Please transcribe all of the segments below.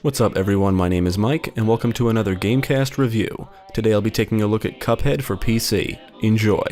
What's up everyone, my name is Mike, and welcome to another GameCast review. Today I'll be taking a look at Cuphead for PC. Enjoy.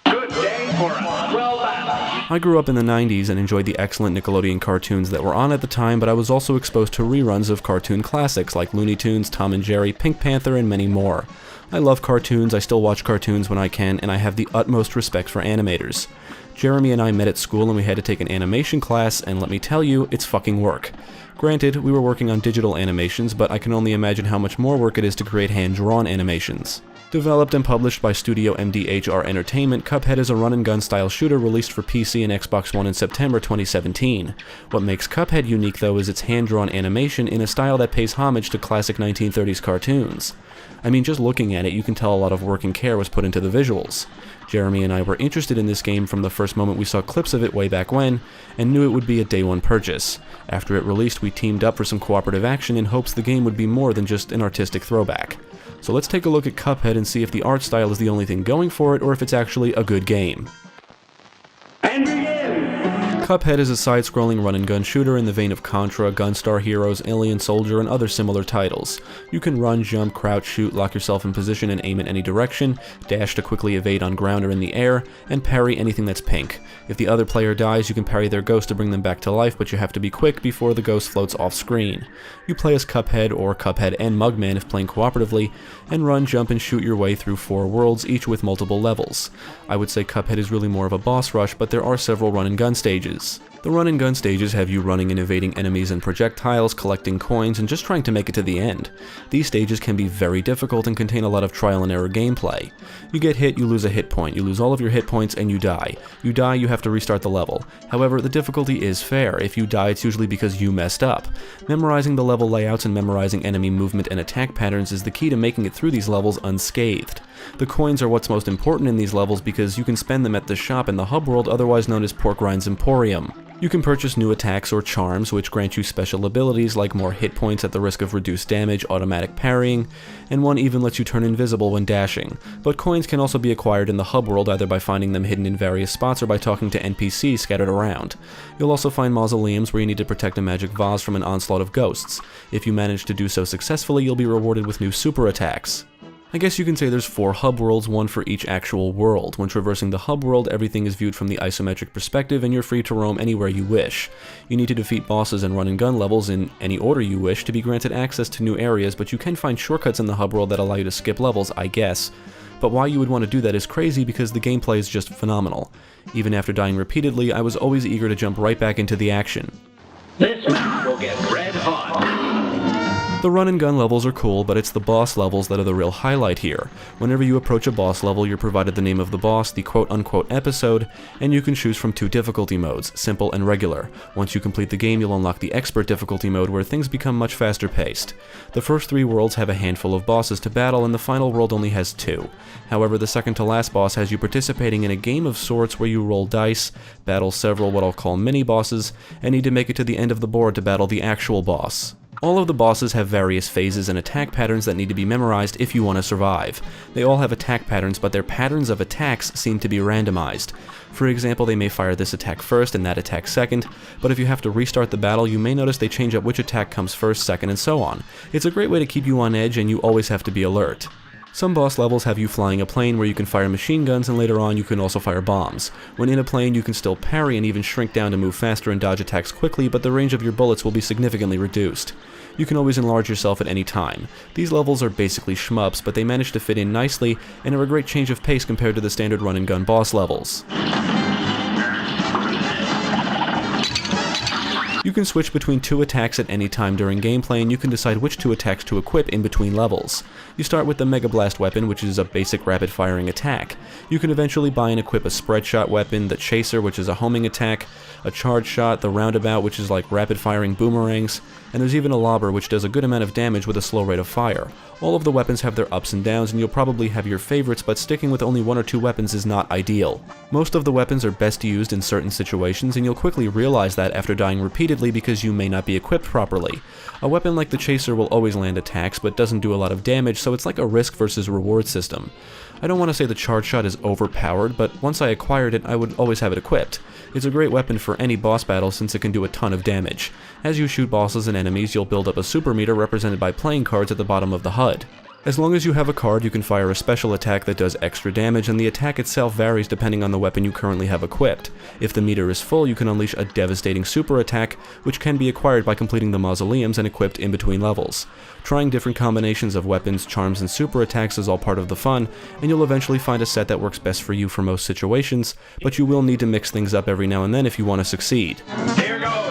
Good day for us. Well done. I grew up in the 90s and enjoyed the excellent Nickelodeon cartoons that were on at the time, but I was also exposed to reruns of cartoon classics like Looney Tunes, Tom and Jerry, Pink Panther, and many more. I love cartoons, I still watch cartoons when I can, and I have the utmost respect for animators. Jeremy and I met at school and we had to take an animation class, and let me tell you, it's fucking work. Granted, we were working on digital animations, but I can only imagine how much more work it is to create hand-drawn animations. Developed and published by StudioMDHR Entertainment, Cuphead is a run-and-gun style shooter released for PC and Xbox One in September 2017. What makes Cuphead unique though is its hand-drawn animation in a style that pays homage to classic 1930s cartoons. I mean, just looking at it, you can tell a lot of work and care was put into the visuals. Jeremy and I were interested in this game from the first moment we saw clips of it way back when, and knew it would be a day one purchase. After it released, we teamed up for some cooperative action in hopes the game would be more than just an artistic throwback. So let's take a look at Cuphead and see if the art style is the only thing going for it, or if it's actually a good game. And begin. Cuphead is a side-scrolling run-and-gun shooter in the vein of Contra, Gunstar Heroes, Alien Soldier, and other similar titles. You can run, jump, crouch, shoot, lock yourself in position and aim in any direction, dash to quickly evade on ground or in the air, and parry anything that's pink. If the other player dies, you can parry their ghost to bring them back to life, but you have to be quick before the ghost floats off screen. You play as Cuphead, or Cuphead and Mugman if playing cooperatively, and run, jump, and shoot your way through 4 worlds, each with multiple levels. I would say Cuphead is really more of a boss rush, but there are several run-and-gun stages. The run-and-gun stages have you running and evading enemies and projectiles, collecting coins, and just trying to make it to the end. These stages can be very difficult and contain a lot of trial and error gameplay. You get hit, you lose a hit point, you lose all of your hit points, and you die. You die, you have to restart the level. However, the difficulty is fair. If you die, it's usually because you messed up. Memorizing the level layouts and memorizing enemy movement and attack patterns is the key to making it through these levels unscathed. The coins are what's most important in these levels because you can spend them at the shop in the hub world, otherwise known as Pork Rind's Emporium. You can purchase new attacks or charms which grant you special abilities like more hit points at the risk of reduced damage, automatic parrying, and one even lets you turn invisible when dashing. But coins can also be acquired in the hub world either by finding them hidden in various spots or by talking to NPCs scattered around. You'll also find mausoleums where you need to protect a magic vase from an onslaught of ghosts. If you manage to do so successfully, you'll be rewarded with new super attacks. I guess you can say there's 4 hub worlds, one for each actual world. When traversing the hub world, everything is viewed from the isometric perspective and you're free to roam anywhere you wish. You need to defeat bosses and run-and-gun levels in any order you wish to be granted access to new areas, but you can find shortcuts in the hub world that allow you to skip levels, I guess. But why you would want to do that is crazy because the gameplay is just phenomenal. Even after dying repeatedly, I was always eager to jump right back into the action. This map will get red hot. The run-and-gun levels are cool, but it's the boss levels that are the real highlight here. Whenever you approach a boss level, you're provided the name of the boss, the quote-unquote episode, and you can choose from 2 difficulty modes, simple and regular. Once you complete the game, you'll unlock the expert difficulty mode where things become much faster paced. The first 3 worlds have a handful of bosses to battle, and the final world only has 2. However, the second to last boss has you participating in a game of sorts where you roll dice, battle several what I'll call mini-bosses, and need to make it to the end of the board to battle the actual boss. All of the bosses have various phases and attack patterns that need to be memorized if you want to survive. They all have attack patterns, but their patterns of attacks seem to be randomized. For example, they may fire this attack first and that attack second, but if you have to restart the battle, you may notice they change up which attack comes first, second, and so on. It's a great way to keep you on edge, and you always have to be alert. Some boss levels have you flying a plane where you can fire machine guns, and later on you can also fire bombs. When in a plane, you can still parry and even shrink down to move faster and dodge attacks quickly, but the range of your bullets will be significantly reduced. You can always enlarge yourself at any time. These levels are basically shmups, but they manage to fit in nicely and are a great change of pace compared to the standard run-and-gun boss levels. You can switch between 2 attacks at any time during gameplay, and you can decide which 2 attacks to equip in between levels. You start with the Mega Blast weapon, which is a basic rapid-firing attack. You can eventually buy and equip a spread shot weapon, the Chaser, which is a homing attack, a charge shot, the Roundabout, which is like rapid-firing boomerangs, and there's even a Lobber, which does a good amount of damage with a slow rate of fire. All of the weapons have their ups and downs, and you'll probably have your favorites, but sticking with only 1 or 2 weapons is not ideal. Most of the weapons are best used in certain situations, and you'll quickly realize that after dying repeatedly repeatedly because you may not be equipped properly. A weapon like the Chaser will always land attacks, but doesn't do a lot of damage, so it's like a risk versus reward system. I don't want to say the charge shot is overpowered, but once I acquired it, I would always have it equipped. It's a great weapon for any boss battle since it can do a ton of damage. As you shoot bosses and enemies, you'll build up a super meter represented by playing cards at the bottom of the HUD. As long as you have a card, you can fire a special attack that does extra damage, and the attack itself varies depending on the weapon you currently have equipped. If the meter is full, you can unleash a devastating super attack, which can be acquired by completing the mausoleums and equipped in between levels. Trying different combinations of weapons, charms, and super attacks is all part of the fun, and you'll eventually find a set that works best for you for most situations, but you will need to mix things up every now and then if you want to succeed. Here goes.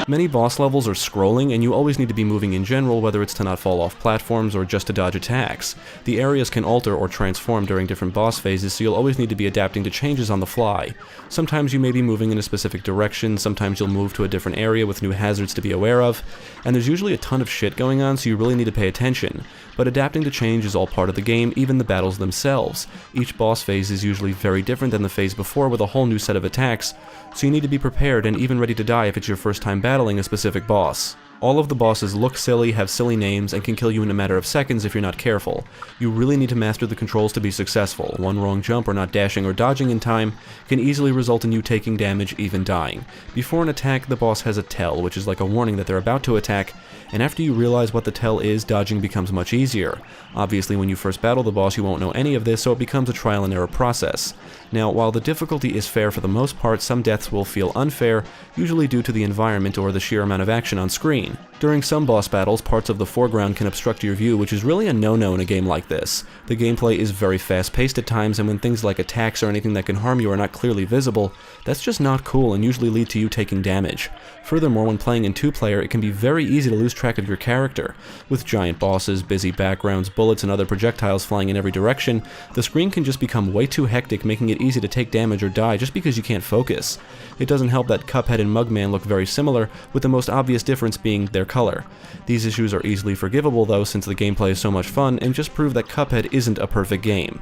Many boss levels are scrolling, and you always need to be moving in general, whether it's to not fall off platforms or just to dodge attacks. The areas can alter or transform during different boss phases, so you'll always need to be adapting to changes on the fly. Sometimes you may be moving in a specific direction, sometimes you'll move to a different area with new hazards to be aware of, and there's usually a ton of shit going on, so you really need to pay attention. But adapting to change is all part of the game, even the battles themselves. Each boss phase is usually very different than the phase before with a whole new set of attacks, so you need to be prepared and even ready to die if it's your first time battling a specific boss. All of the bosses look silly, have silly names, and can kill you in a matter of seconds if you're not careful. You really need to master the controls to be successful. One wrong jump or not dashing or dodging in time can easily result in you taking damage, even dying. Before an attack, the boss has a tell, which is like a warning that they're about to attack, and after you realize what the tell is, dodging becomes much easier. Obviously, when you first battle the boss, you won't know any of this, so it becomes a trial and error process. Now, while the difficulty is fair for the most part, some deaths will feel unfair, usually due to the environment or the sheer amount of action on screen. During some boss battles, parts of the foreground can obstruct your view, which is really a no-no in a game like this. The gameplay is very fast-paced at times, and when things like attacks or anything that can harm you are not clearly visible, that's just not cool and usually lead to you taking damage. Furthermore, when playing in two-player, it can be very easy to lose track of your character. With giant bosses, busy backgrounds, bullets, and other projectiles flying in every direction, the screen can just become way too hectic, making it easy to take damage or die just because you can't focus. It doesn't help that Cuphead and Mugman look very similar, with the most obvious difference being their color. These issues are easily forgivable though, since the gameplay is so much fun, and just prove that Cuphead isn't a perfect game.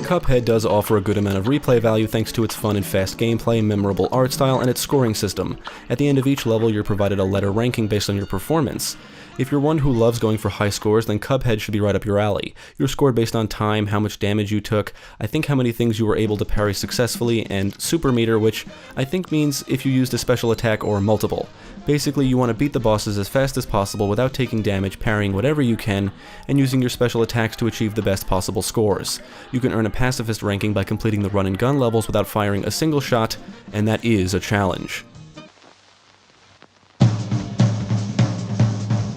Cuphead does offer a good amount of replay value thanks to its fun and fast gameplay, memorable art style, and its scoring system. At the end of each level, you're provided a letter ranking based on your performance. If you're one who loves going for high scores, then Cuphead should be right up your alley. You're scored based on time, how much damage you took, I think how many things you were able to parry successfully, and super meter, which I think means if you used a special attack or multiple. Basically, you want to beat the bosses as fast as possible without taking damage, parrying whatever you can, and using your special attacks to achieve the best possible scores. You can earn a pacifist ranking by completing the run and gun levels without firing a single shot, and that is a challenge.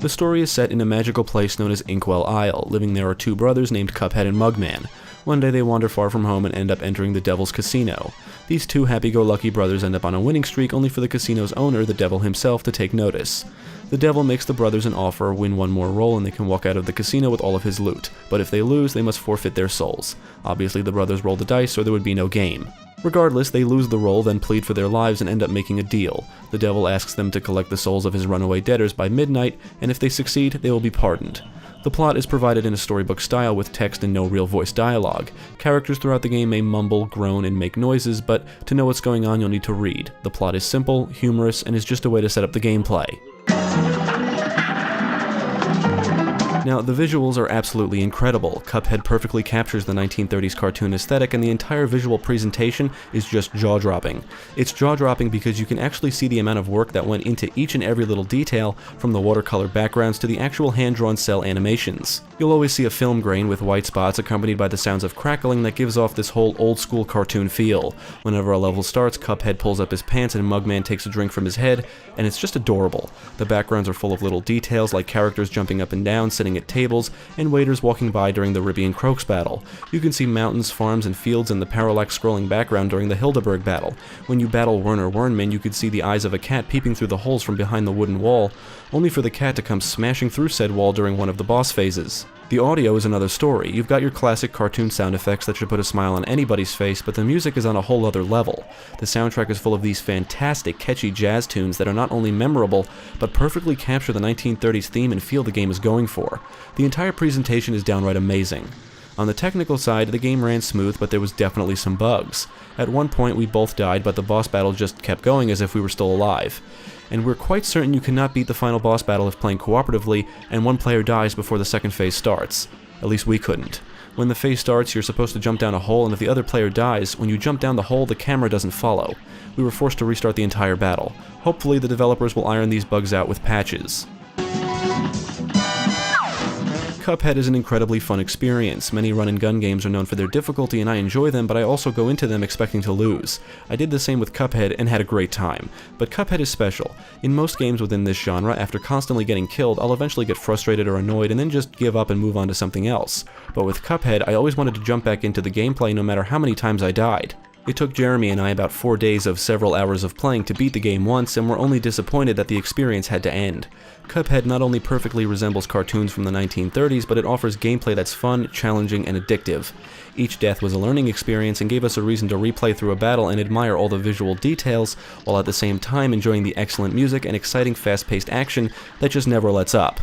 The story is set in a magical place known as Inkwell Isle. Living there are two brothers named Cuphead and Mugman. One day they wander far from home and end up entering the Devil's Casino. These two happy-go-lucky brothers end up on a winning streak, only for the casino's owner, the Devil himself, to take notice. The Devil makes the brothers an offer, win one more roll, and they can walk out of the casino with all of his loot. But if they lose, they must forfeit their souls. Obviously, the brothers roll the dice, or there would be no game. Regardless, they lose the roll, then plead for their lives and end up making a deal. The Devil asks them to collect the souls of his runaway debtors by midnight, and if they succeed, they will be pardoned. The plot is provided in a storybook style with text and no real voice dialogue. Characters throughout the game may mumble, groan, and make noises, but to know what's going on you'll need to read. The plot is simple, humorous, and is just a way to set up the gameplay. Now, the visuals are absolutely incredible. Cuphead perfectly captures the 1930s cartoon aesthetic, and the entire visual presentation is just jaw-dropping. It's jaw-dropping because you can actually see the amount of work that went into each and every little detail, from the watercolor backgrounds to the actual hand-drawn cell animations. You'll always see a film grain with white spots accompanied by the sounds of crackling that gives off this whole old-school cartoon feel. Whenever a level starts, Cuphead pulls up his pants and Mugman takes a drink from his head, and it's just adorable. The backgrounds are full of little details like characters jumping up and down, sitting at tables, and waiters walking by during the Ribby and Croaks battle. You can see mountains, farms, and fields in the parallax scrolling background during the Hildeberg battle. When you battle Werner Wernman, you could see the eyes of a cat peeping through the holes from behind the wooden wall, only for the cat to come smashing through said wall during one of the boss phases. The audio is another story. You've got your classic cartoon sound effects that should put a smile on anybody's face, but the music is on a whole other level. The soundtrack is full of these fantastic, catchy jazz tunes that are not only memorable, but perfectly capture the 1930s theme and feel the game is going for. The entire presentation is downright amazing. On the technical side, the game ran smooth, but there was definitely some bugs. At one point we both died, but the boss battle just kept going as if we were still alive. And we're quite certain you cannot beat the final boss battle if playing cooperatively, and one player dies before the second phase starts. At least we couldn't. When the phase starts, you're supposed to jump down a hole, and if the other player dies, when you jump down the hole, the camera doesn't follow. We were forced to restart the entire battle. Hopefully the developers will iron these bugs out with patches. Cuphead is an incredibly fun experience. Many run-and-gun games are known for their difficulty and I enjoy them, but I also go into them expecting to lose. I did the same with Cuphead and had a great time. But Cuphead is special. In most games within this genre, after constantly getting killed, I'll eventually get frustrated or annoyed and then just give up and move on to something else. But with Cuphead, I always wanted to jump back into the gameplay no matter how many times I died. It took Jeremy and I about 4 days of several hours of playing to beat the game once, and we're only disappointed that the experience had to end. Cuphead not only perfectly resembles cartoons from the 1930s, but it offers gameplay that's fun, challenging, and addictive. Each death was a learning experience and gave us a reason to replay through a battle and admire all the visual details, while at the same time enjoying the excellent music and exciting fast-paced action that just never lets up.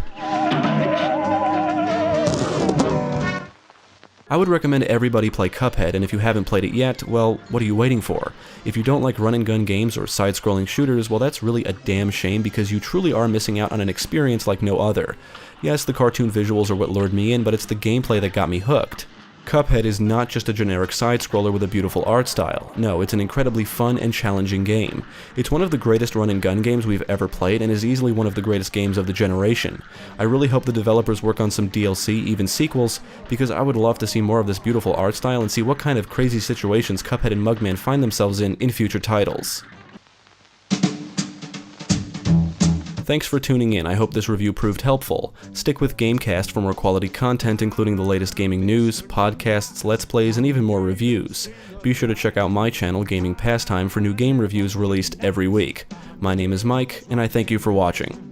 I would recommend everybody play Cuphead, and if you haven't played it yet, well, what are you waiting for? If you don't like run-and-gun games or side-scrolling shooters, well, that's really a damn shame because you truly are missing out on an experience like no other. Yes, the cartoon visuals are what lured me in, but it's the gameplay that got me hooked. Cuphead is not just a generic side-scroller with a beautiful art style. No, it's an incredibly fun and challenging game. It's one of the greatest run-and-gun games we've ever played and is easily one of the greatest games of the generation. I really hope the developers work on some DLC, even sequels, because I would love to see more of this beautiful art style and see what kind of crazy situations Cuphead and Mugman find themselves in future titles. Thanks for tuning in. I hope this review proved helpful. Stick with GameCast for more quality content, including the latest gaming news, podcasts, let's plays, and even more reviews. Be sure to check out my channel, Gaming Pastime, for new game reviews released every week. My name is Mike, and I thank you for watching.